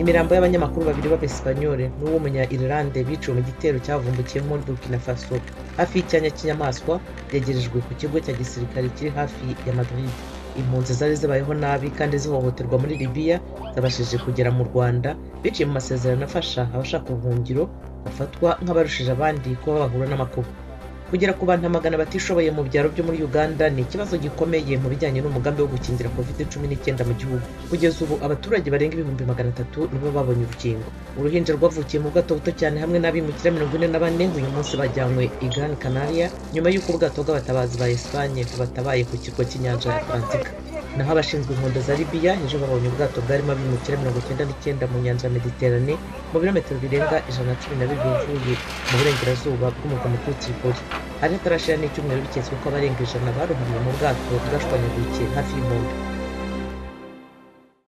Imirambo y'abanyamakuru babiri b'Abespanyole n'uw'umunya Irlande biciwe mu gitero cyavumbukiye muri Burkina Faso hafi y'icyanya cy'inyamaswa yegerejwe ku kigo cya gisirikare kiri hafi ya Madrid. Impunzi zari zibayeho nabi kandi zihohoterwa muri Libya zabashije kugera mu Rwanda biciye mu masezerano afasha abashaka ubuhungiro bafatwa nk'abarushije abandi kuba bahura n'amakuba. Kugera ku bantu amagana batishoboye mu byaro byo muri Uganda ni ikibazo gikomeye mu bijyanye n'umugambi wo gukingira COVID-19 mu gihugu. Kugeza ubu abaturage barenga 300,000 nibo babonye urukingo. Uruhinja rwavukiye mu bwato buto cyane hamwe n'abimukira 44 uyu munsi bajyanywe i Gran Canaria nyuma y'uko ubwato bw'abatabazi ba Espagne batabaye ku kirwa cy'inyanja ya Atlantika. Naho abashinzwe inkombe za Libya ejo babonye ubwato bwarimo abimukira 99 mu nyanja ya Mediterane mu birometero birenga 112 bivuye mu burengerazuba bw'umurwa mukuru Tripoli. Hari hatarashira n'icyumweru biketswe ko abarenga 100 barohamye mu bwato bwashwanyaguye hafi y'inkombe.